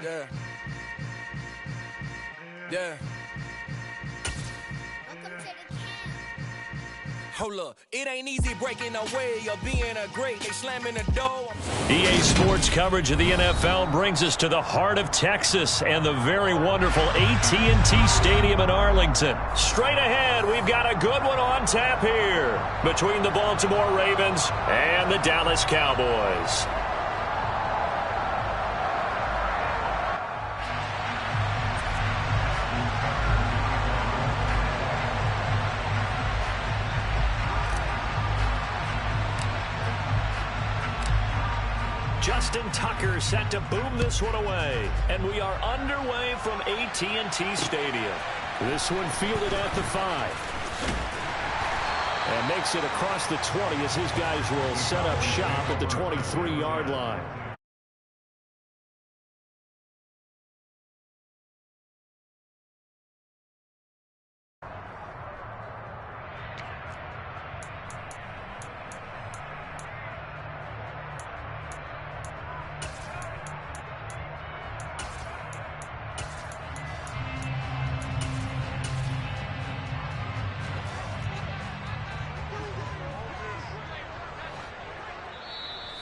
Yeah. Yeah. Hold up, it ain't easy breaking away or being a great. They slamming the door. EA Sports coverage of the NFL brings us to the heart of Texas and the very wonderful AT&T Stadium in Arlington. Straight ahead, we've got a good one on tap here between the Baltimore Ravens and the Dallas Cowboys. Justin Tucker set to boom this one away. And we are underway from AT&T Stadium. This one fielded at the 5. And makes it across the 20 as his guys will set up shop at the 23-yard line.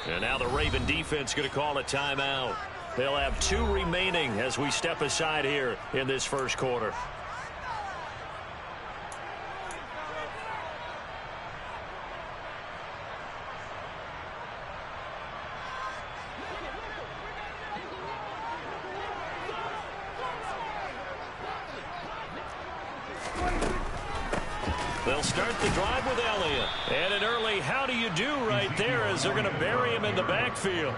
And now the Raven defense going to call a timeout. They'll have 2 remaining as we step aside here in this first quarter. They'll start the drive with Elliott. And an early how do you do right there as they're going to bury him in the backfield.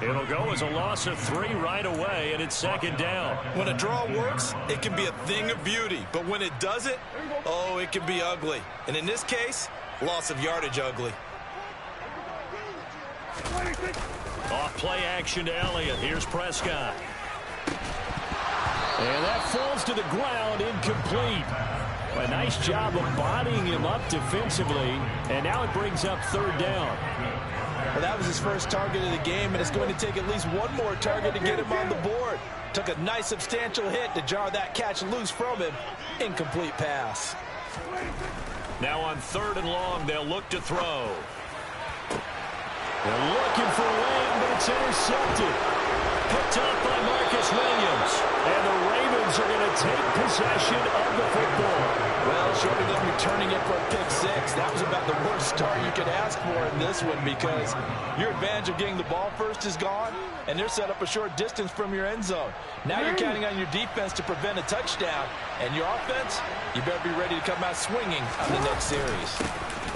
It'll go as a loss of 3 right away, and it's second down. When a draw works, it can be a thing of beauty. But when it doesn't, oh, it can be ugly. And in this case, loss of yardage ugly. Off play action to Elliott. Here's Prescott. And that falls to the ground, incomplete. A nice job of bodying him up defensively, and now it brings up third down. Well, that was his first target of the game, and it's going to take at least one more target to get him on the board. Took a nice substantial hit to jar that catch loose from him. Incomplete pass. Now on 3rd and long, they'll look to throw. They're looking for Wayne, but it's intercepted. Picked up by Marcus Williams. And the Ravens are going to take possession of the football. Well, short of them returning it for a pick 6, that was about the worst start you could ask for in this one because your advantage of getting the ball first is gone, and they're set up a short distance from your end zone. Now you're counting on your defense to prevent a touchdown, and your offense, you better be ready to come out swinging on the next series.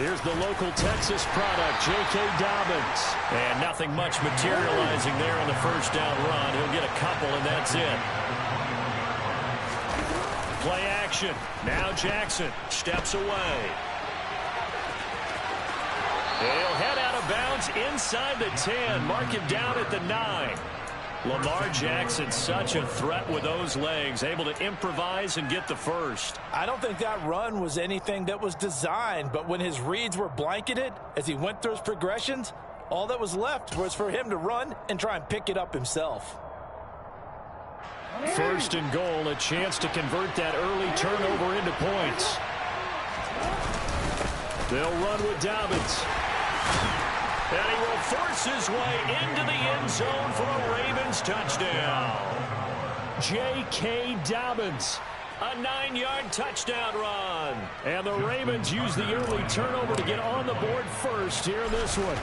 Here's the local Texas product, J.K. Dobbins. And nothing much materializing there on the first down run. He'll get a couple, and that's it. Play action. Now Jackson steps away. He'll head out of bounds inside the 10. Mark him down at the 9. Lamar Jackson, such a threat with those legs, able to improvise and get the first. I don't think that run was anything that was designed, but when his reads were blanketed, as he went through his progressions, all that was left was for him to run and try and pick it up himself. 1st and goal, a chance to convert that early turnover into points. They'll run with Dobbins. And he will force his way into the end zone for a Ravens touchdown. J.K. Dobbins, a 9-yard touchdown run. And the Ravens use the early turnover to get on the board first here in this one.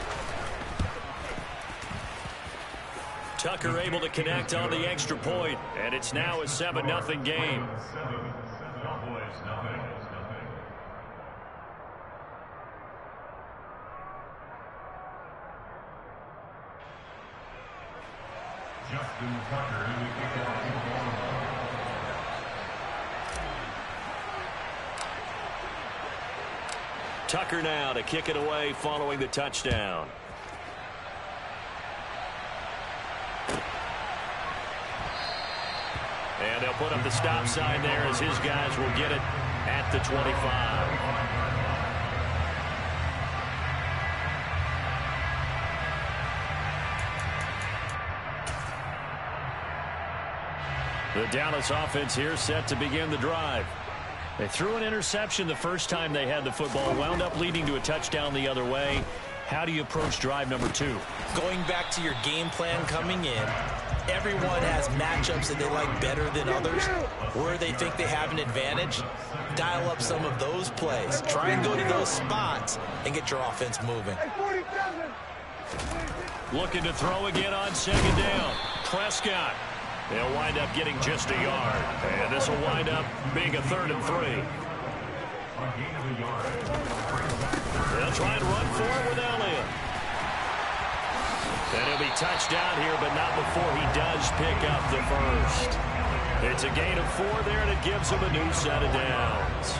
Tucker able to connect on the extra point, and it's now a 7-0 game. Tucker now to kick it away following the touchdown. And they'll put up the stop sign there as his guys will get it at the 25. The Dallas offense here set to begin the drive. They threw an interception the first time they had the football, wound up leading to a touchdown the other way. How do you approach drive number 2? Going back to your game plan coming in, everyone has matchups that they like better than others. Where they think they have an advantage, dial up some of those plays. Try and go to those spots and get your offense moving. Looking to throw again on second down. Prescott. They'll wind up getting just a yard. And this will wind up being a 3rd and 3. They'll try and run for it with Elliott. And he'll be touched down here, but not before he does pick up the first. It's a gain of 4 there, and it gives them a new set of downs.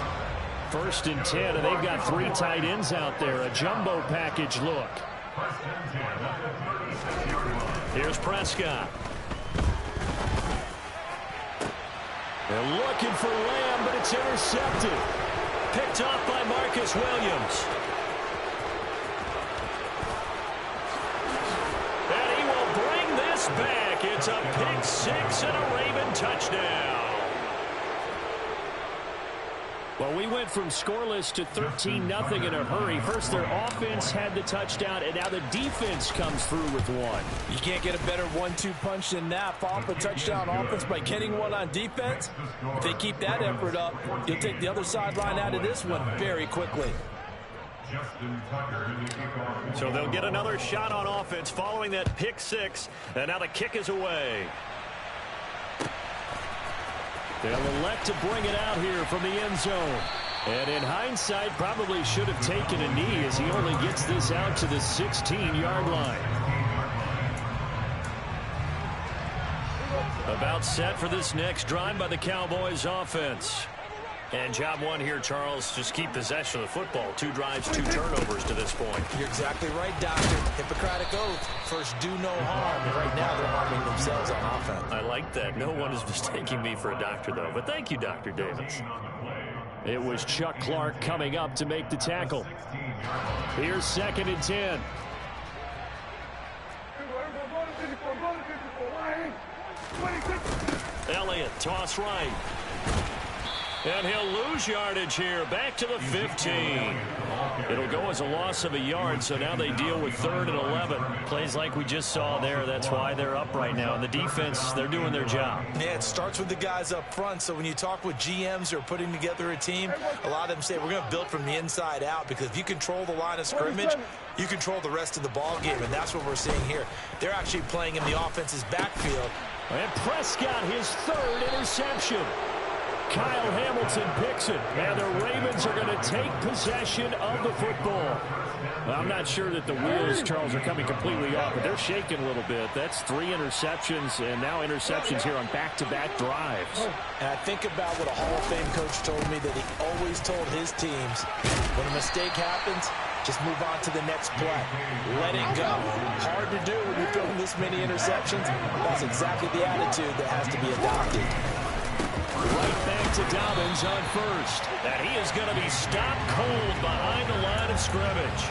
1st and 10, and they've got 3 tight ends out there. A jumbo package look. Here's Prescott. They're looking for Lamb, but it's intercepted. Picked off by Marcus Williams. And he will bring this back. It's a pick 6 and a Raven touchdown. Well, we went from scoreless to 13-0 in a hurry. First, their offense had the touchdown, and now the defense comes through with one. You can't get a better 1-2 punch than that. Follow up a touchdown offense by getting one on defense. If they keep that effort up, you'll take the other sideline out of this one very quickly. So they'll get another shot on offense following that pick 6, and now the kick is away. They'll elect to bring it out here from the end zone. And in hindsight, probably should have taken a knee as he only gets this out to the 16-yard line. About set for this next drive by the Cowboys offense. And job 1 here, Charles, just keep possession of the football. 2 drives, 2 turnovers to this point. You're exactly right, Doctor. Hippocratic oath. First, do no harm. And right now, they're harming themselves on offense. I like that. No one is mistaking me for a doctor, though. But thank you, Dr. Davis. It was Chuck Clark coming up to make the tackle. Here's 2nd and 10. Elliott, toss right. And he'll lose yardage here, back to the 15. It'll go as a loss of a yard, so now they deal with 3rd and 11. Plays like we just saw there, that's why they're up right now. And the defense, they're doing their job. Yeah, it starts with the guys up front, so when you talk with GMs who are putting together a team, a lot of them say, we're going to build from the inside out, because if you control the line of scrimmage, you control the rest of the ball game, and that's what we're seeing here. They're actually playing in the offense's backfield. And Prescott, his 3rd interception. Kyle Hamilton picks it, and the Ravens are going to take possession of the football. Well, I'm not sure that the wheels, Charles, are coming completely off, but they're shaking a little bit. That's 3 interceptions, and now interceptions here on back-to-back drives. And I think about what a Hall of Fame coach told me, that he always told his teams, when a mistake happens, just move on to the next play. Let it go. Hard to do when you're throwing this many interceptions. That's exactly the attitude that has to be adopted. Right back to Dobbins on 1st. And he is going to be stopped cold behind the line of scrimmage.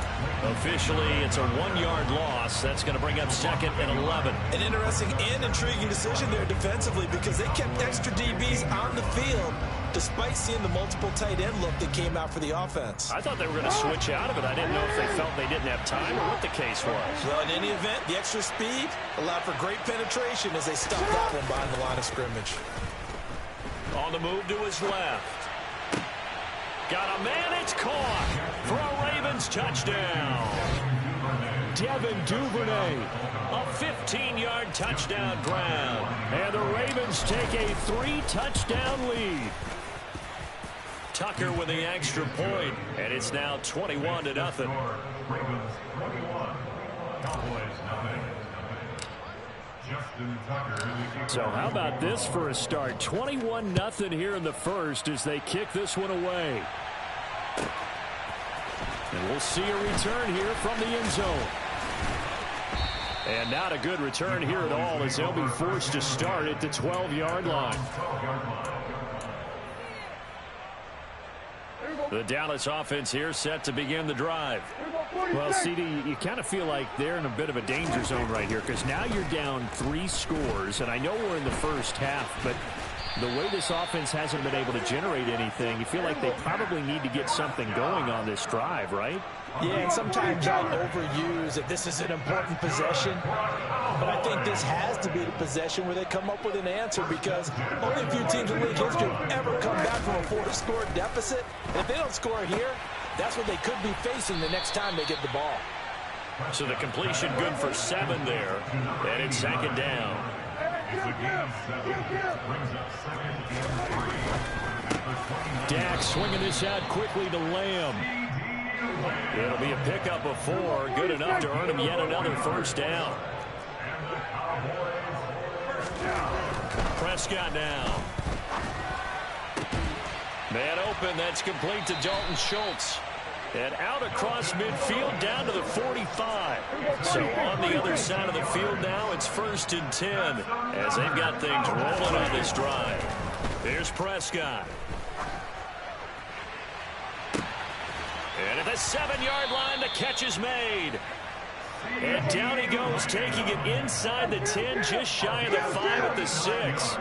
Officially, it's a 1-yard loss. That's going to bring up 2nd and 11. An interesting and intriguing decision there defensively, because they kept extra DBs on the field despite seeing the multiple tight end look that came out for the offense. I thought they were going to switch out of it. I didn't know if they felt they didn't have time or what the case was. Well, in any event, the extra speed allowed for great penetration as they stuffed that one behind the line of scrimmage. On the move to his left. Got a man, it's caught for a Ravens touchdown. Devin Duvernay, a 15-yard touchdown grab. And the Ravens take a 3-touchdown lead. Tucker with the extra point, and it's now 21-0. So how about this for a start? 21-0 here in the first as they kick this one away. And we'll see a return here from the end zone. And not a good return here at all as they'll be forced to start at the 12-yard line. The Dallas offense here set to begin the drive. Well, CD, you kind of feel like they're in a bit of a danger zone right here because now you're down 3 scores, and I know we're in the first half, but the way this offense hasn't been able to generate anything, you feel like they probably need to get something going on this drive, right? Yeah, and sometimes I overuse that this is an important possession, but I think this has to be the possession where they come up with an answer because only a few teams in league history have ever come back from a 4-score deficit. And if they don't score here, that's what they could be facing the next time they get the ball. So the completion good for 7 there, and it's 2nd down. Dak swinging this out quickly to Lamb. It'll be a pickup of 4, good enough to earn him yet another first down. Prescott now. Man open, that's complete to Dalton Schultz. And out across midfield down to the 45. So on the other side of the field now, it's 1st and 10 as they've got things rolling on this drive. Here's Prescott. And at the 7-yard line, the catch is made. And down he goes, taking it inside the 10, just shy of the 5 at the 6.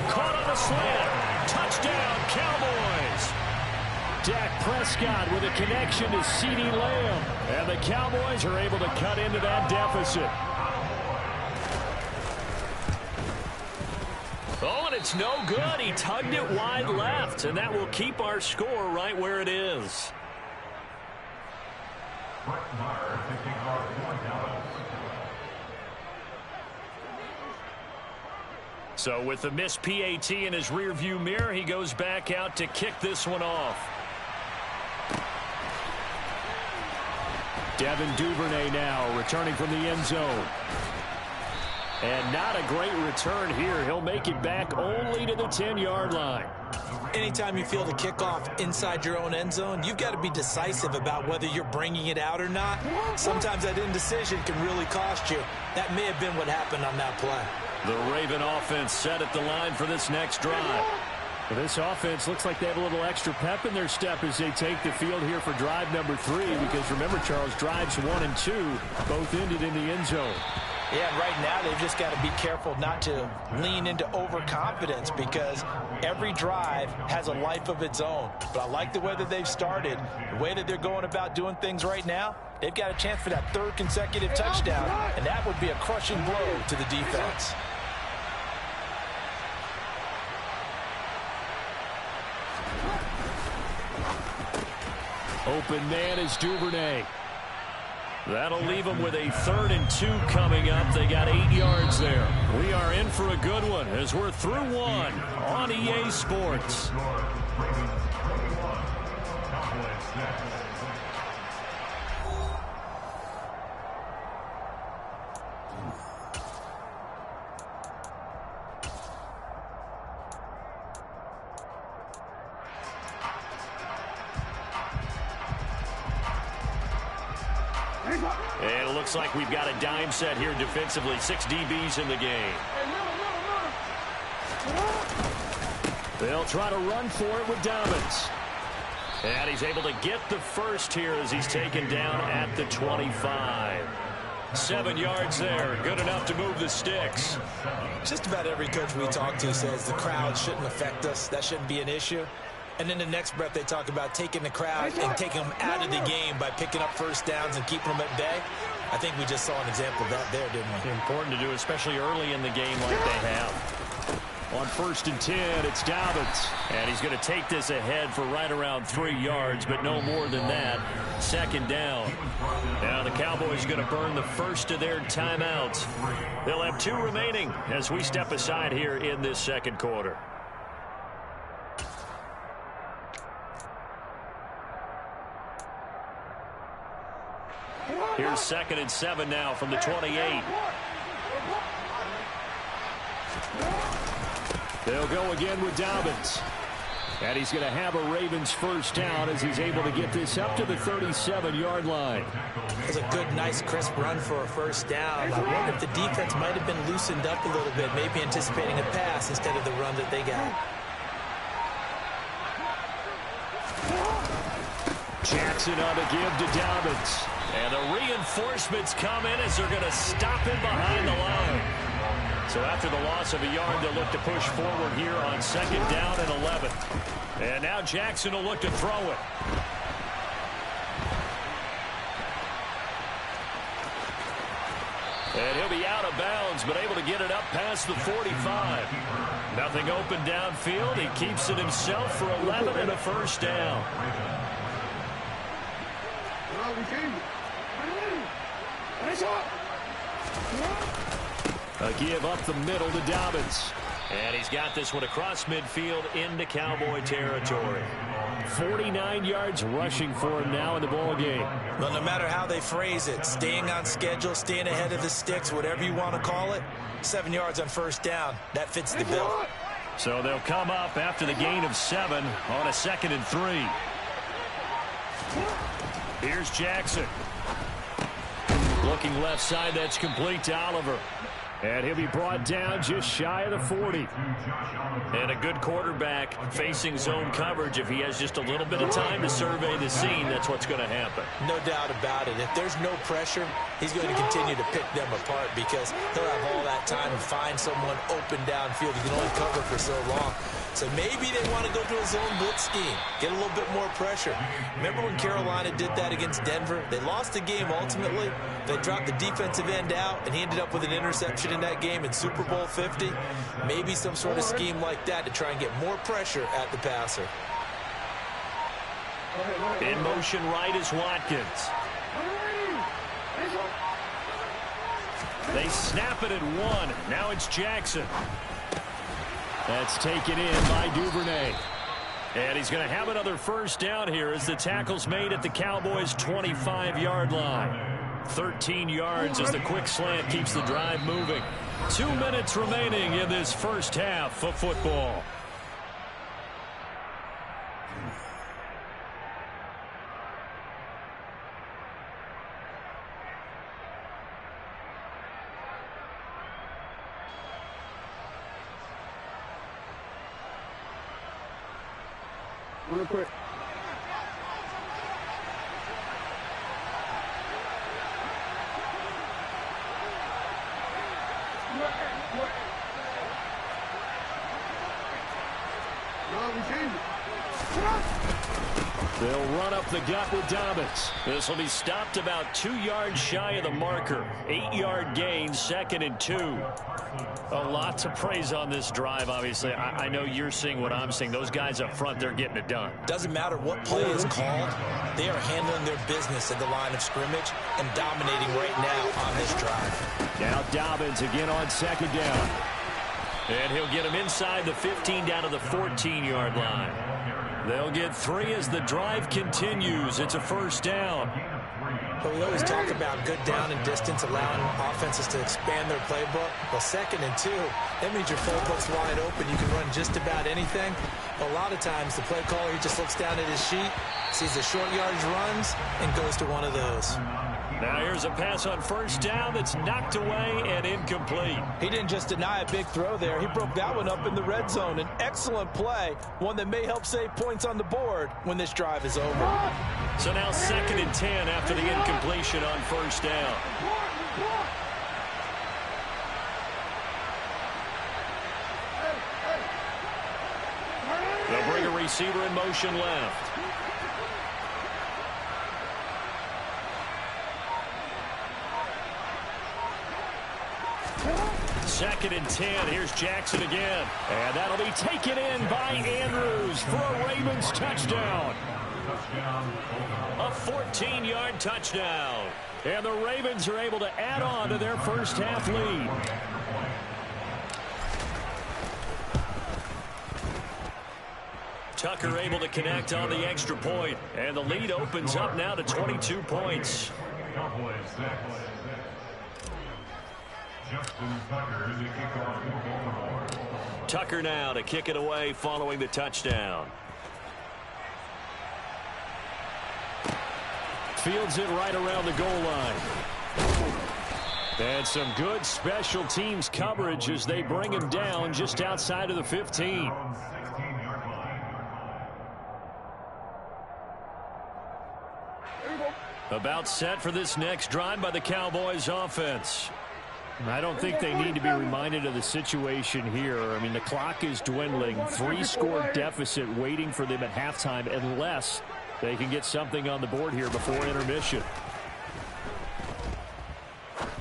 Caught on the slant. Touchdown, Cowboys. Dak Prescott with a connection to CeeDee Lamb. And the Cowboys are able to cut into that deficit. Oh, and it's no good. He tugged it wide left, and that will keep our score right where it is. So with the missed PAT in his rearview mirror, he goes back out to kick this one off. Devin Duvernay now returning from the end zone. And not a great return here. He'll make it back only to the 10-yard line. Anytime you field a kickoff inside your own end zone, you've got to be decisive about whether you're bringing it out or not. Sometimes that indecision can really cost you. That may have been what happened on that play. The Raven offense set at the line for this next drive. Well, this offense looks like they have a little extra pep in their step as they take the field here for drive number 3. Because remember, Charles, drives 1 and 2 both ended in the end zone. Yeah, and right now they've just got to be careful not to lean into overconfidence because every drive has a life of its own. But I like the way that they've started, the way that they're going about doing things right now. They've got a chance for that 3rd consecutive touchdown, and that would be a crushing blow to the defense. Open man is Duvernay. That'll leave them with a 3rd and 2 coming up. They got 8 yards there. We are in for a good one as we're through 1 on EA Sports. And it looks like we've got a dime set here defensively. 6 DBs in the game. They'll try to run for it with Dobbins. And he's able to get the first here as he's taken down at the 25. 7 yards there. Good enough to move the sticks. Just about every coach we talk to says the crowd shouldn't affect us. That shouldn't be an issue. And in the next breath, they talk about taking the crowd and taking them out of the game by picking up first downs and keeping them at bay. I think we just saw an example of that there, didn't we? Important to do, especially early in the game like they have. On 1st and 10, it's Dobbins. And he's going to take this ahead for right around 3 yards, but no more than that. 2nd down. Now the Cowboys are going to burn the first of their timeouts. They'll have 2 remaining as we step aside here in this 2nd quarter. Here's 2nd and 7 now from the 28. They'll go again with Dobbins. And he's going to have a Ravens first down as he's able to get this up to the 37-yard line. It's a good, nice, crisp run for a first down. I wonder if the defense might have been loosened up a little bit, maybe anticipating a pass instead of the run that they got. Jackson on the give to Dobbins. And the reinforcements come in as they're going to stop him behind the line. So after the loss of a yard, they'll look to push forward here on 2nd down and 11. And now Jackson will look to throw it. And he'll be out of bounds, but able to get it up past the 45. Nothing open downfield. He keeps it himself for 11 and a first down. A give up the middle to Dobbins. And he's got this one across midfield into Cowboy territory. 49 yards rushing for him now in the ball game. Well, no matter how they phrase it, staying on schedule, staying ahead of the sticks, whatever you want to call it, 7 yards on first down. That fits the bill. So they'll come up after the gain of 7 on a 2nd and 3. Here's Jackson. Looking left side, that's complete to Oliver. And he'll be brought down just shy of the 40. And a good quarterback facing zone coverage. If he has just a little bit of time to survey the scene, that's what's going to happen. No doubt about it. If there's no pressure, he's going to continue to pick them apart because he'll have all that time to find someone open downfield. He can only cover for so long. So maybe they want to go to a zone blitz scheme, get a little bit more pressure. Remember when Carolina did that against Denver? They lost the game ultimately. They dropped the defensive end out, and he ended up with an interception in that game in Super Bowl 50. Maybe some sort of scheme like that to try and get more pressure at the passer. In motion right is Watkins. They snap it at 1. Now it's Jackson. That's taken in by Duvernay. And he's going to have another first down here as the tackle's made at the Cowboys' 25-yard line. 13 yards as the quick slant keeps the drive moving. 2 minutes remaining in this first half of football. Real quick. They'll run up the gut with Dobbins. This will be stopped about 2 yards shy of the marker. 8-yard gain, 2nd and 2. A lot to praise on this drive, obviously. I know you're seeing what I'm seeing. Those guys up front, they're getting it done. Doesn't matter what play is called. They are handling their business at the line of scrimmage and dominating right now on this drive. Now Dobbins again on 2nd down. And he'll get him inside the 15 down to the 14-yard line. They'll get 3 as the drive continues. It's a first down. But we always talk about good down and distance, allowing offenses to expand their playbook. Well, 2nd and 2, that means your playbook's wide open. You can run just about anything. A lot of times, the play caller, he just looks down at his sheet, sees the short yardage runs, and goes to one of those. Now here's a pass on first down that's knocked away and incomplete. He didn't just deny a big throw there. He broke that one up in the red zone. An excellent play, one that may help save points on the board when this drive is over. So now 2nd and 10 after the incompletion on first down. They'll bring a receiver in motion left. Second and 10. Here's Jackson again. And that'll be taken in by Andrews for a Ravens touchdown. A 14-yard touchdown. And the Ravens are able to add on to their first half lead. Tucker able to connect on the extra point. And the lead opens up now to 22 points. Tucker now to kick it away following the touchdown. Fields it right around the goal line. And some good special teams coverage as they bring him down just outside of the 15. About set for this next drive by the Cowboys offense. I don't think they need to be reminded of the situation here. I mean, the clock is dwindling. 3-score deficit waiting for them at halftime unless they can get something on the board here before intermission.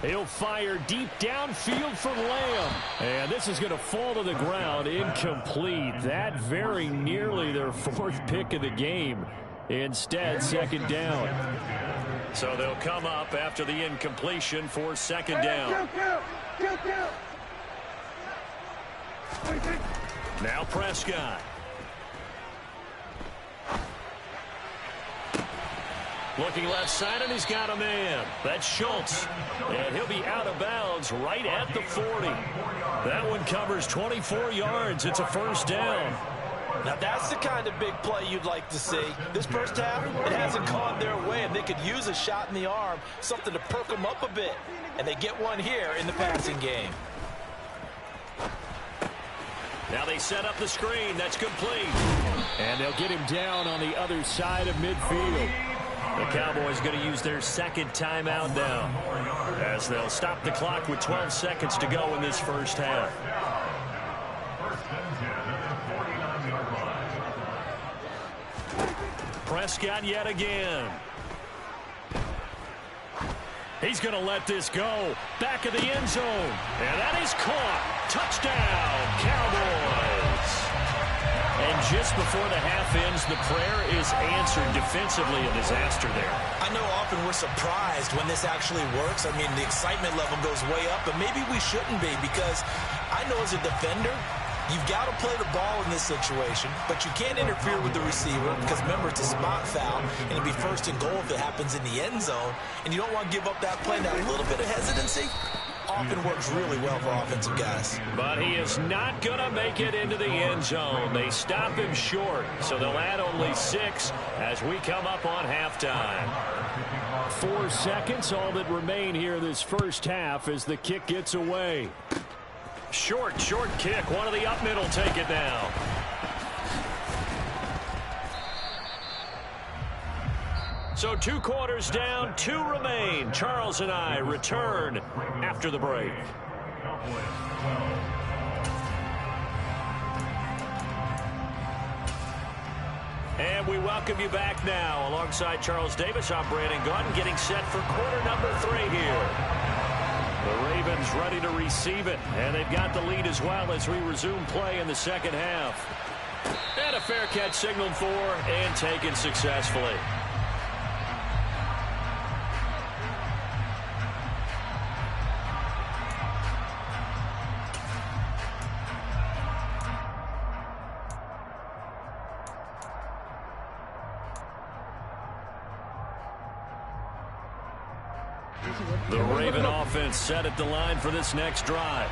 He'll fire deep downfield for Lamb. And this is going to fall to the ground. Incomplete. That very nearly their 4th pick of the game. Instead, 2nd down. So they'll come up after the incompletion for 2nd down. Now Prescott. Looking left side, and he's got a man. That's Schultz. And he'll be out of bounds right at the 40. That one covers 24 yards. It's a 1st down. Now that's the kind of big play you'd like to see. This first half, it hasn't gone their way, and they could use a shot in the arm, something to perk them up a bit. And they get one here in the passing game. Now they set up the screen. That's complete. And they'll get him down on the other side of midfield. The Cowboys going to use their 2nd timeout now, as they'll stop the clock with 12 seconds to go in this first half. Prescott yet again. He's going to let this go. Back of the end zone. And that is caught. Touchdown, Cowboys. And just before the half ends, the prayer is answered defensively. A disaster there. I know often we're surprised when this actually works. I mean, the excitement level goes way up, but maybe we shouldn't be, because I know as a defender, you've got to play the ball in this situation, but you can't interfere with the receiver because, remember, it's a spot foul, and it'll be 1st and goal if it happens in the end zone, and you don't want to give up that play. That little bit of hesitancy often works really well for offensive guys. But he is not going to make it into the end zone. They stop him short, so they'll add only 6 as we come up on halftime. 4 seconds, all that remain here this first half as the kick gets away. Short kick. One of the up middle take it now. So 2 quarters down, 2 remain. Charles and I return after the break. And we welcome you back now. Alongside Charles Davis, I'm Brandon Gaudin, getting set for quarter number 3 here. The Ravens ready to receive it, and they've got the lead as well as we resume play in the second half. And a fair catch signaled for and taken successfully. The Raven offense set at the line for this next drive.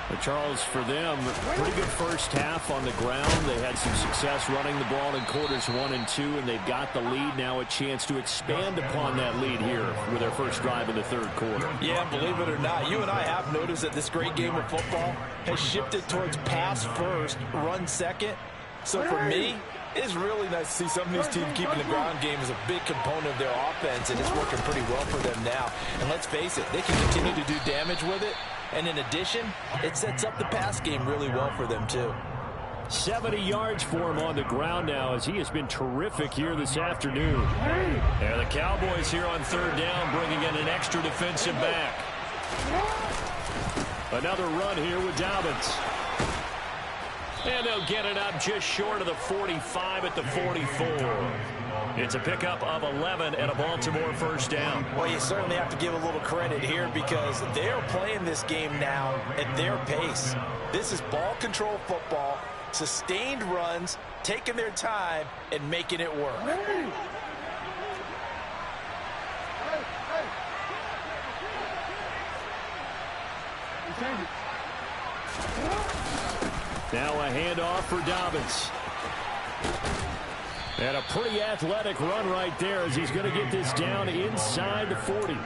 But Charles, for them, pretty good first half on the ground. They had some success running the ball in quarters 1 and 2, and they've got the lead now, a chance to expand upon that lead here with their first drive in the 3rd quarter. Yeah, believe it or not, you and I have noticed that this great game of football has shifted towards pass first, run second. So for me, it's really nice to see some of these teams keeping the ground game as a big component of their offense, and it's working pretty well for them now. And let's face it, they can continue to do damage with it. And in addition, it sets up the pass game really well for them, too. 70 yards for him on the ground now, as he has been terrific here this afternoon. And the Cowboys here on 3rd down, bringing in an extra defensive back. Another run here with Dobbins. And they'll get it up just short of the 45 at the 44. It's a pickup of 11 and a Baltimore first down. Well, you certainly have to give a little credit here because they're playing this game now at their pace. This is ball control football, sustained runs, taking their time, and making it work. Now a handoff for Dobbins. And a pretty athletic run right there as he's going to get this down inside the 40.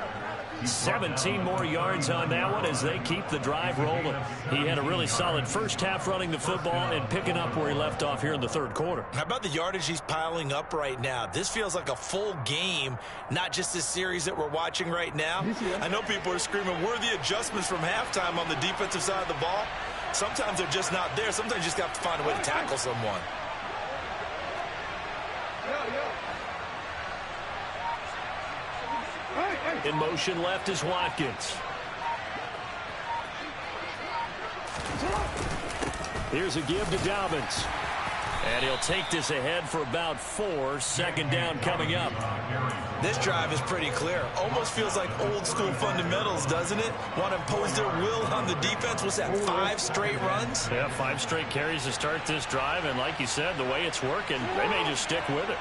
17 more yards on that one as they keep the drive rolling. He had a really solid first half running the football and picking up where he left off here in the third quarter. How about the yardage he's piling up right now? This feels like a full game, not just this series that we're watching right now. I know people are screaming, where are the adjustments from halftime on the defensive side of the ball? Sometimes they're just not there. Sometimes you just have to find a way to tackle someone. In motion left is Watkins. Here's a give to Dobbins. And he'll take this ahead for about 4. Second down coming up. This drive is pretty clear. Almost feels like old school fundamentals, doesn't it? Want to impose their will on the defense. What's that, 5 straight runs? Yeah, 5 straight carries to start this drive. And like you said, the way it's working, they may just stick with it.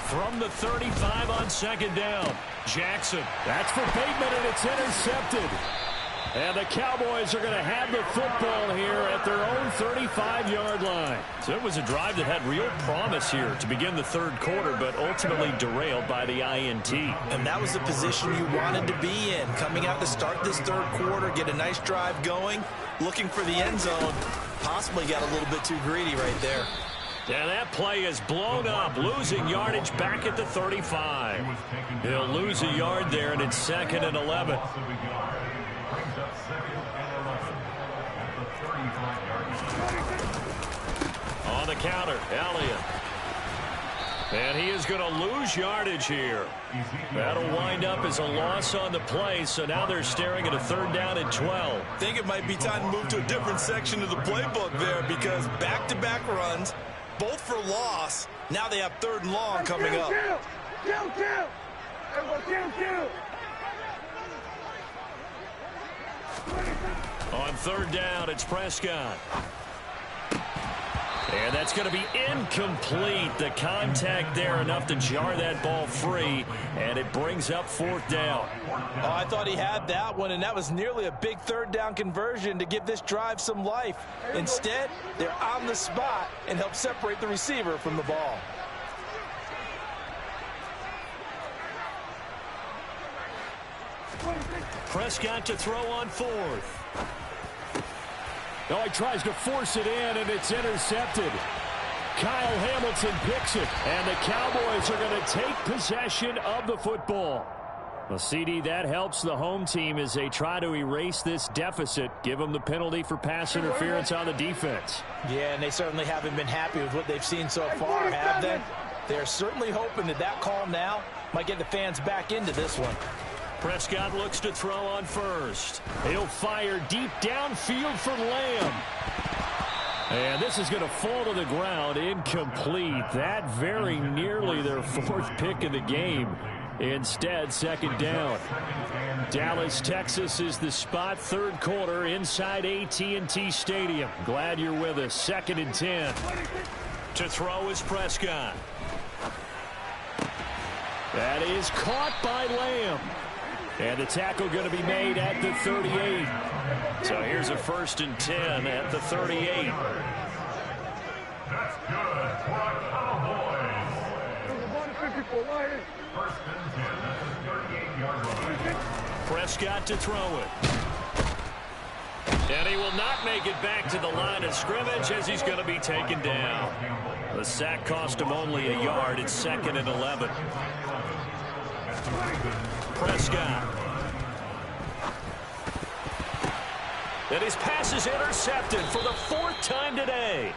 From the 35 on second down, Jackson. That's for Bateman, and it's intercepted. And the Cowboys are going to have the football here at their own 35-yard line. So it was a drive that had real promise here to begin the third quarter, but ultimately derailed by the INT. And that was the position you wanted to be in. Coming out to start this third quarter, get a nice drive going, looking for the end zone. Possibly got a little bit too greedy right there. And that play is blown up, losing yardage back at the 35. He'll lose a yard there, and it's 2nd and 11. On the counter, Elliott. And he is going to lose yardage here. That'll wind up as a loss on the play, so now they're staring at a 3rd down and 12. I think it might be time to move to a different section of the playbook there, because back-to-back runs, both for loss. Now they have 3rd and long coming up. On 3rd down, it's Prescott. And that's going to be incomplete. The contact there enough to jar that ball free, and it brings up 4th down. Oh, I thought he had that one, and that was nearly a big 3rd down conversion to give this drive some life. Instead, they're on the spot and help separate the receiver from the ball. Prescott to throw on 4th. No, he tries to force it in, and it's intercepted. Kyle Hamilton picks it, and the Cowboys are going to take possession of the football. Well, CD, that helps the home team as they try to erase this deficit, give them the penalty for pass interference on the defense. Yeah, and they certainly haven't been happy with what they've seen so far, have they? They're certainly hoping that that call now might get the fans back into this one. Prescott looks to throw on 1st. He'll fire deep downfield for Lamb. And this is going to fall to the ground, incomplete. That very nearly their 4th pick of the game. Instead, 2nd down. Dallas, Texas is the spot, 3rd quarter inside AT&T Stadium. Glad you're with us. 2nd and 10. To throw is Prescott. That is caught by Lamb. And the tackle going to be made at the 38. So here's a 1st and 10 at the 38. That's good for a Cowboys. First and 10 at the 38-yard line. Prescott to throw it. And he will not make it back to the line of scrimmage as he's going to be taken down. The sack cost him only a yard. It's 2nd and 11. Prescott. And his pass is intercepted for the 4th time today.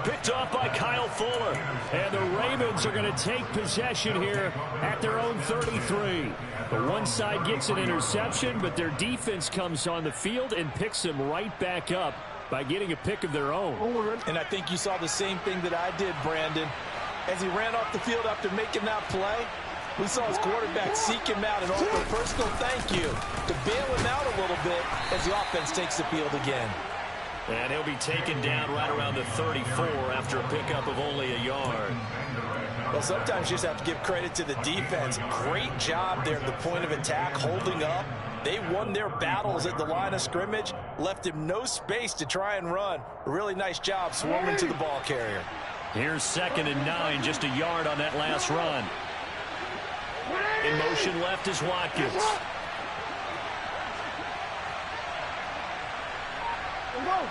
Picked off by Kyle Fuller. And the Ravens are going to take possession here at their own 33. The one side gets an interception, but their defense comes on the field and picks them right back up by getting a pick of their own. And I think you saw the same thing that I did, Brandon. As he ran off the field after making that play, we saw his quarterback seek him out and offer a personal thank you to bail him out a little bit as the offense takes the field again. And he'll be taken down right around the 34 after a pickup of only a yard. Well, sometimes you just have to give credit to the defense. Great job there at the point of attack, holding up, They won their battles at the line of scrimmage, left him no space to try and run. A really nice job swarming to the ball carrier. Here's 2nd and 9, just a yard on that last run. In motion left is Watkins.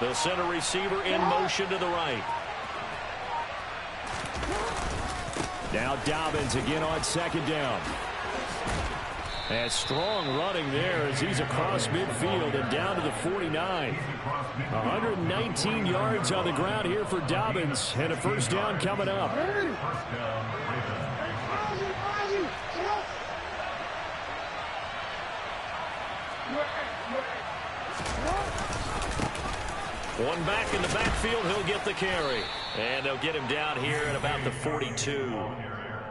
The center receiver in motion to the right. Now Dobbins again on 2nd down. And strong running there as he's across midfield and down to the 49. 119 yards on the ground here for Dobbins, and a first down coming up. One back in the backfield, he'll get the carry. And they'll get him down here at about the 42.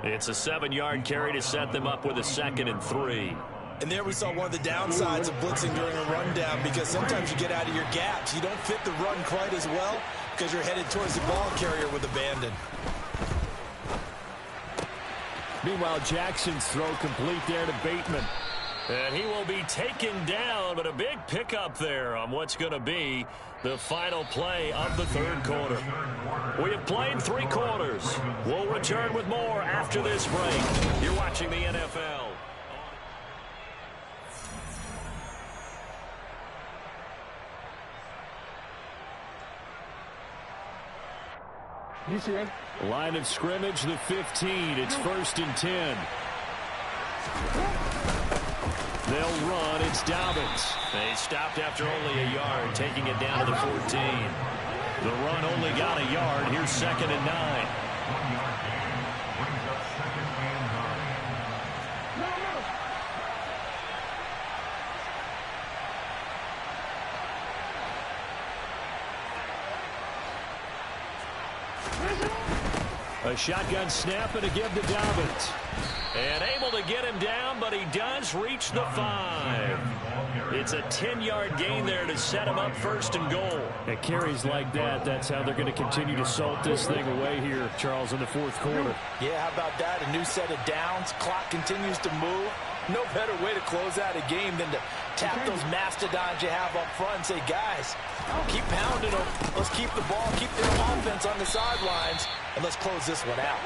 It's a 7-yard carry to set them up with a 2nd and 3. And there we saw one of the downsides of blitzing during a rundown, because sometimes you get out of your gaps. You don't fit the run quite as well because you're headed towards the ball carrier with abandon. Meanwhile, Jackson's throw complete there to Bateman. And he will be taken down, but a big pickup there on what's going to be the final play of the 3rd quarter. We have played 3 quarters. We'll return with more after this break. You're watching the NFL. Line of scrimmage, the 15. It's 1st and 10. They'll run. It's Dobbins. They stopped after only a yard, taking it down to the 14. The run only got a yard. Here's 2nd and 9. A shotgun snap and a give to Dobbins. And able to get him down, but he does reach the 5. It's a 10-yard gain there to set him up 1st and goal. At carries like that, that's how they're going to continue to salt this thing away here, Charles, in the 4th quarter. Yeah, how about that? A new set of downs. Clock continues to move. No better way to close out a game than to tap those mastodons you have up front and say, guys, keep pounding them. Let's keep the ball, keep the offense on the sidelines, and let's close this one out.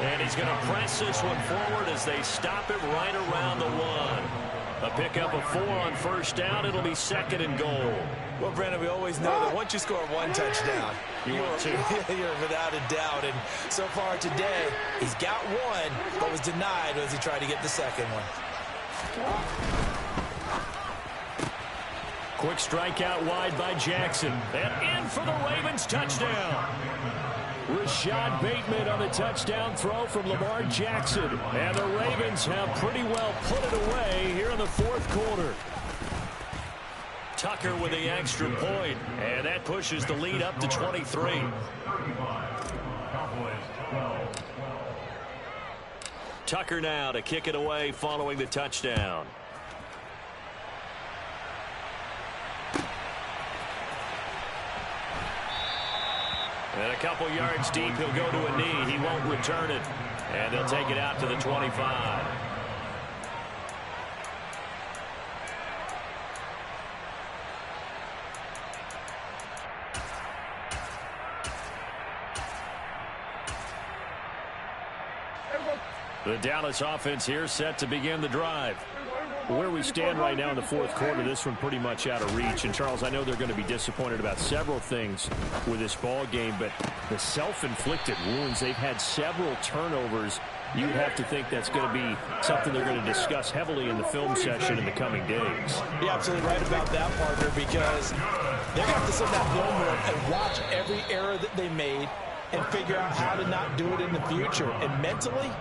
And he's going to press this one forward as they stop it right around the 1. A pickup of 4 on 1st down. It'll be 2nd and goal. Well, Brandon, we always know that once you score 1 touchdown, you're without a doubt. And so far today, he's got 1, but was denied as he tried to get the 2nd one. Quick strike out wide by Jackson. And in for the Ravens touchdown. Rashad Bateman on the touchdown throw from Lamar Jackson. And the Ravens have pretty well put it away here in the 4th quarter. Tucker with the extra point, and that pushes the lead up to 23. Tucker now to kick it away following the touchdown. And a couple yards deep, he'll go to a knee. He won't return it. And they'll take it out to the 25. The Dallas offense here set to begin the drive. Where we stand right now in the 4th quarter, this one pretty much out of reach. And, Charles, I know they're going to be disappointed about several things with this ball game, but the self-inflicted wounds, they've had several turnovers. You'd have to think that's going to be something they're going to discuss heavily in the film session in the coming days. You're absolutely right about that, partner, because they're going to have to sit in that film room and watch every error that they made and figure out how to not do it in the future. And mentally,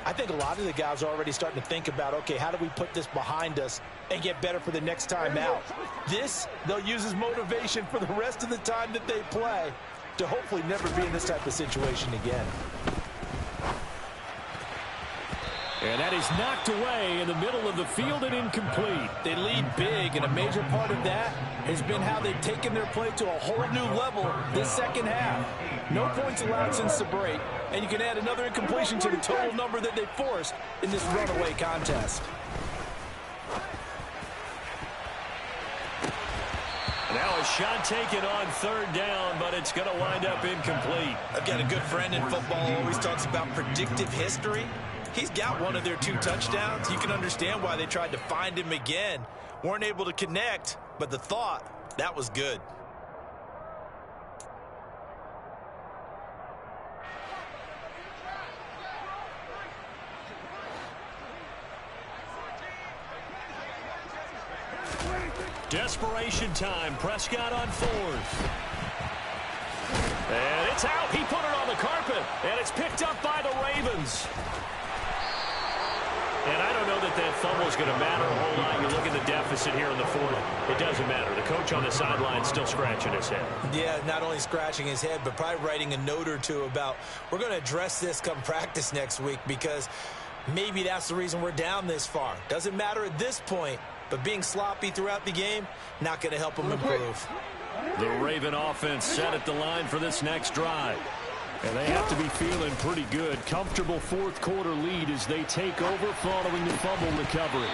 I think a lot of the guys are already starting to think about, okay, how do we put this behind us and get better for the next time out? This, they'll use as motivation for the rest of the time that they play to hopefully never be in this type of situation again. And that is knocked away in the middle of the field and incomplete. They lead big, and a major part of that has been how they've taken their play to a whole new level this second half. No points allowed since the break, and you can add another incompletion to the total number that they forced in this runaway contest. Now a shot taken on third down, but it's going to wind up incomplete. I've got a good friend in football who always talks about predictive history. He's got one of their 2 touchdowns. You can understand why they tried to find him again. Weren't able to connect, but the thought, that was good. Desperation time. Prescott on 4th. And it's out. He put it on the carpet. And it's picked up by the Ravens. And I don't know that that fumble is going to matter a whole lot. You look at the deficit here in the 4th. It doesn't matter. The coach on the sideline still scratching his head. Yeah, not only scratching his head, but probably writing a note or two about, we're going to address this come practice next week, because maybe that's the reason we're down this far. Doesn't matter at this point. But being sloppy throughout the game, not going to help them improve. The Raven offense set at the line for this next drive. And they have to be feeling pretty good. Comfortable 4th quarter lead as they take over following the fumble recovery.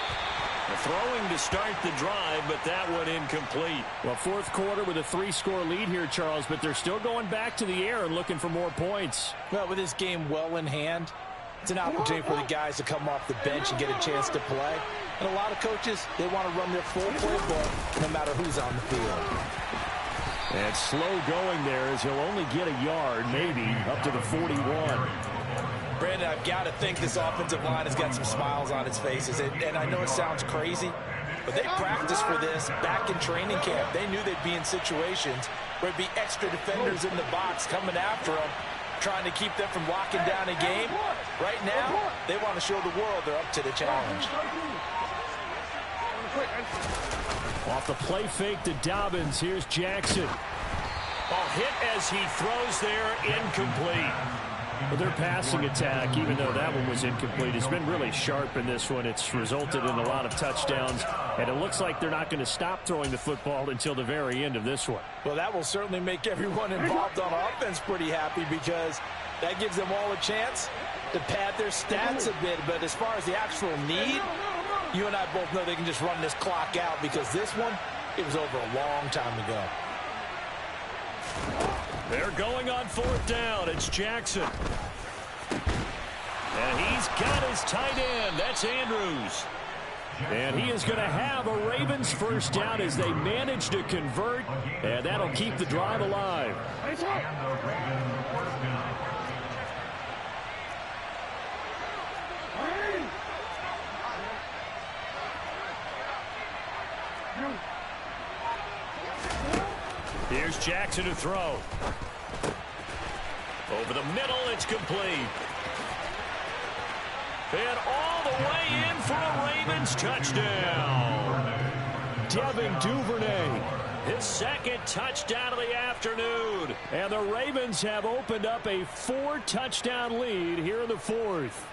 Throwing to start the drive, but that one incomplete. Well, 4th quarter with a 3-score lead here, Charles, but they're still going back to the air and looking for more points. Well, with this game well in hand, it's an opportunity for the guys to come off the bench and get a chance to play. And a lot of coaches, they want to run their full playbook no matter who's on the field. And slow going there as he'll only get a yard, maybe, up to the 41. Brandon, I've got to think this offensive line has got some smiles on its faces. And I know it sounds crazy, but they practiced for this back in training camp. They knew they'd be in situations where it'd be extra defenders in the box coming after them, trying to keep them from locking down a game. Right now, they want to show the world they're up to the challenge. Off the play fake to Dobbins, here's Jackson. Ball hit as he throws there, incomplete. But their passing attack, even though that one was incomplete, has been really sharp in this one. It's resulted in a lot of touchdowns, and it looks like they're not going to stop throwing the football until the very end of this one. Well, that will certainly make everyone involved on offense pretty happy, because that gives them all a chance to pad their stats a bit. But as far as the actual need, you and I both know they can just run this clock out, because this one, it was over a long time ago. They're going on 4th down. It's Jackson. And he's got his tight end. That's Andrews. And he is going to have a Ravens first down as they manage to convert. And that'll keep the drive alive. Here's Jackson to throw. Over the middle, it's complete. And all the way in for a Ravens touchdown. Devin Duvernay. His 2nd touchdown of the afternoon. And the Ravens have opened up a 4-touchdown lead here in the 4th.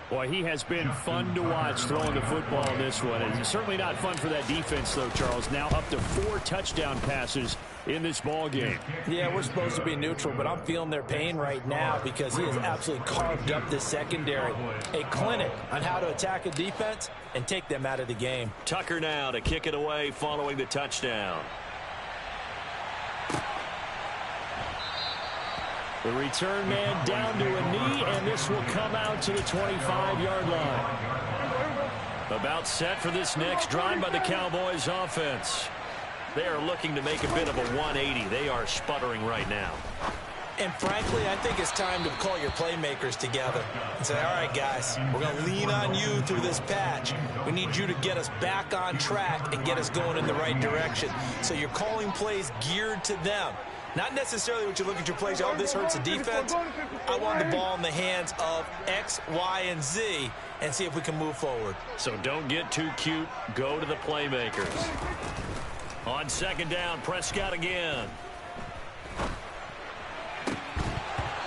Boy, he has been fun to watch throwing the football in this one. And certainly not fun for that defense, though, Charles. Now up to 4 touchdown passes in this ball game. Yeah, we're supposed to be neutral, but I'm feeling their pain right now, because he has absolutely carved up this secondary. A clinic on how to attack a defense and take them out of the game. Tucker now to kick it away following the touchdown. The return man down to a knee, and this will come out to the 25-yard line. About set for this next drive by the Cowboys offense. They are looking to make a bit of a 180. They are sputtering right now. And frankly, I think it's time to call your playmakers together and say, all right, guys, we're going to lean on you through this patch. We need you to get us back on track and get us going in the right direction. So you're calling plays geared to them. Not necessarily what you look at your plays, oh, this hurts the defense. I want the ball in the hands of X, Y, and Z and see if we can move forward. So don't get too cute. Go to the playmakers. On 2nd down, Prescott again.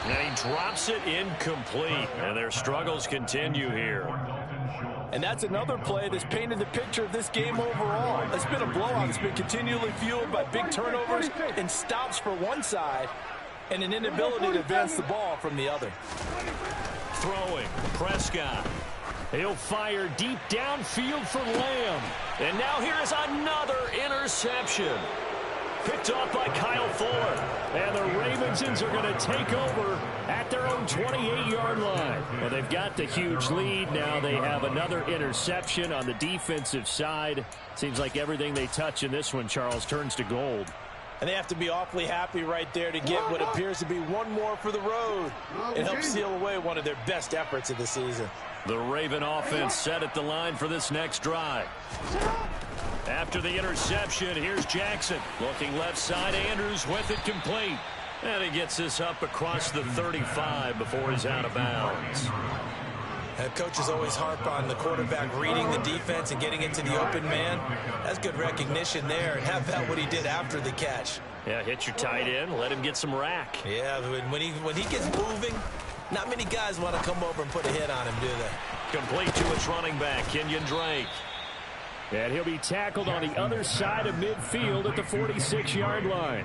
And he drops it incomplete. And their struggles continue here. And that's another play that's painted the picture of this game overall. It's been a blowout. It's been continually fueled by big turnovers and stops for one side and an inability to advance the ball from the other. Throwing, Prescott. He'll fire deep downfield for Lamb. And now here is another interception. Picked off by Kyle Fuller. And the Ravensons are going to take over at their own 28-yard line. Well, they've got the huge lead. Now they have another interception on the defensive side. Seems like everything they touch in this one, Charles, turns to gold. And they have to be awfully happy right there to get what appears to be one more for the road. It helps seal away one of their best efforts of the season. The Raven offense set at the line for this next drive. After the interception, here's Jackson. Looking left side, Andrews with it complete. And he gets this up across the 35 before he's out of bounds. Coaches always harp on the quarterback reading the defense and getting into the open man. That's good recognition there. And how about what he did after the catch? Yeah, hit your tight end, let him get some rack. Yeah, when he gets moving, not many guys want to come over and put a hit on him, do they? Complete to its running back, Kenyon Drake. And he'll be tackled on the other side of midfield at the 46-yard line.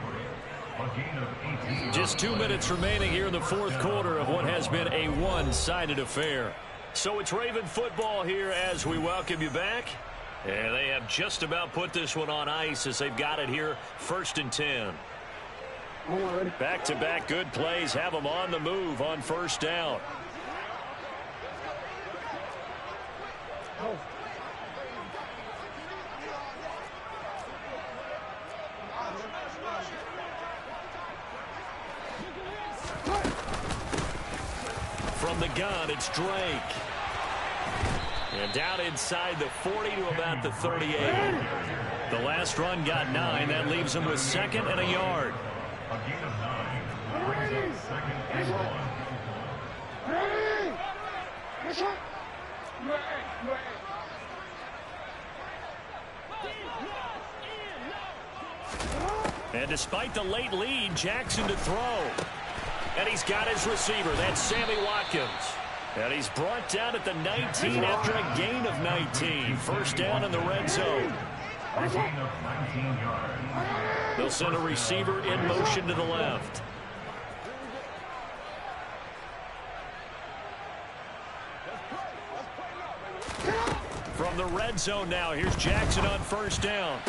Just 2 minutes remaining here in the fourth quarter of what has been a one-sided affair. So it's Raven football here as we welcome you back. And they have just about put this one on ice as they've got it here, 1st and 10. Back-to-back good plays have them on the move on first down. From the gun, it's Drake. And down inside the 40 to about the 38. The last run got 9. That leaves him with 2nd and a yard. A gain of 9. Brings up 2nd and 1. And despite the late lead, Jackson to throw. And he's got his receiver. That's Sammy Watkins. And he's brought down at the 19 after a gain of 19. First down in the red zone. A gain of 19 yards. They'll send a receiver in motion to the left. From the red zone now, here's Jackson on first down.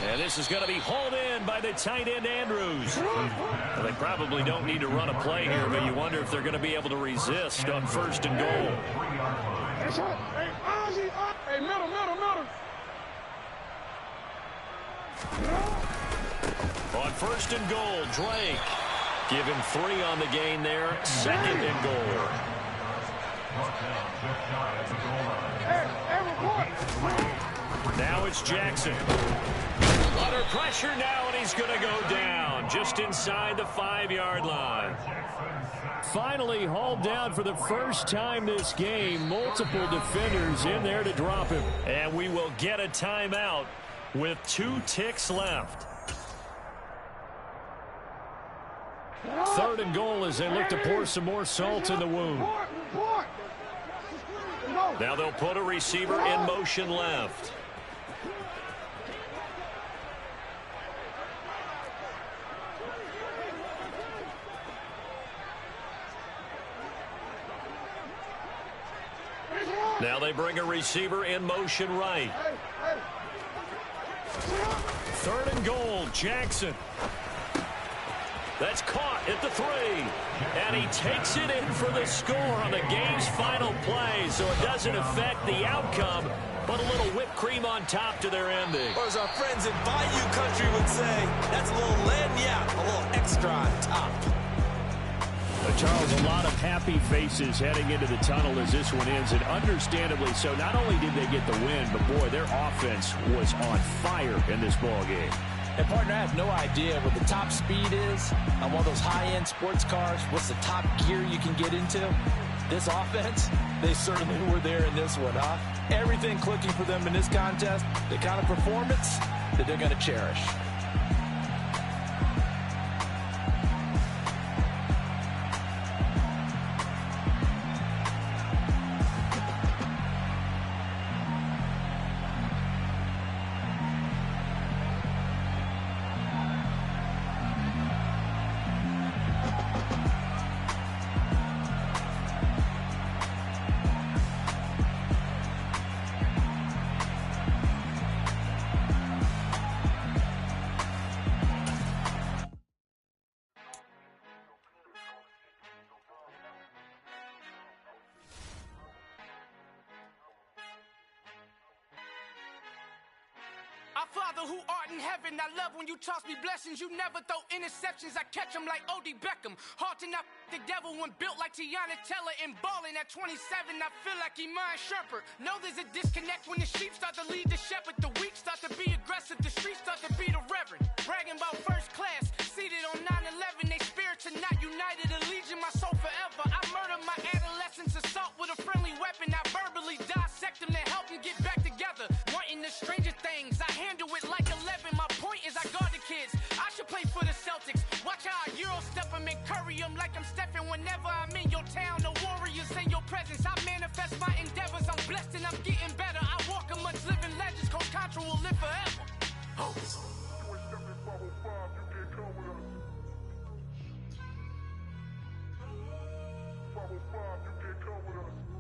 And this is going to be hauled in by the tight end, Andrews. Well, they probably don't need to run a play here, but you wonder if they're going to be able to resist on 1st and goal. Hey, middle. On 1st and goal, Drake. Give him 3 on the gain there. 2nd and goal. Now it's Jackson. Under pressure now, and he's going to go down just inside the 5-yard line. Finally hauled down for the first time this game. Multiple defenders in there to drop him. And we will get a timeout with 2 ticks left. 3rd and goal as they look to pour some more salt in the wound. Now they'll put a receiver in motion left. Now they bring a receiver in motion right. 3rd and goal, Jackson. That's caught at the 3. And he takes it in for the score on the game's final play, so it doesn't affect the outcome, but a little whipped cream on top to their ending. Or as our friends in Bayou Country would say, that's a little lagniappe, a little extra on top. Charles, a lot of happy faces heading into the tunnel as this one ends, and understandably so. Not only did they get the win, but boy, their offense was on fire in this ball game. And partner, I have no idea what the top speed is on one of those high-end sports cars. What's the top gear you can get into? This offense, they certainly were there in this one, huh? Everything clicking for them in this contest, the kind of performance that they're going to cherish. Father who art in heaven, I love when you toss me blessings. You never throw interceptions, I catch them like O.D. Beckham. Hard to not the devil when built like Tiana Teller and balling at 27. I feel like Iman Shumpert. Know there's a disconnect when the sheep start to lead the shepherd. The weak start to be aggressive, the streets start to be the reverend. Bragging about first class, seated on 9/11. They spirits are not united, a legion, my soul forever. I murdered my adolescence, assault with a friendly weapon. I verbally dissect them to help them get back together. Wanting the stranger things, I handle it like 11. My point is I guard the kids. I should play for the Celtics. Watch how I Euro step them and curry them like I'm stepping whenever I'm in your town. The Warriors in your presence. I manifest my endeavors. I'm blessed and I'm getting better. I walk amongst living legends. Coach Contra will live forever. Oh. You can't come with us.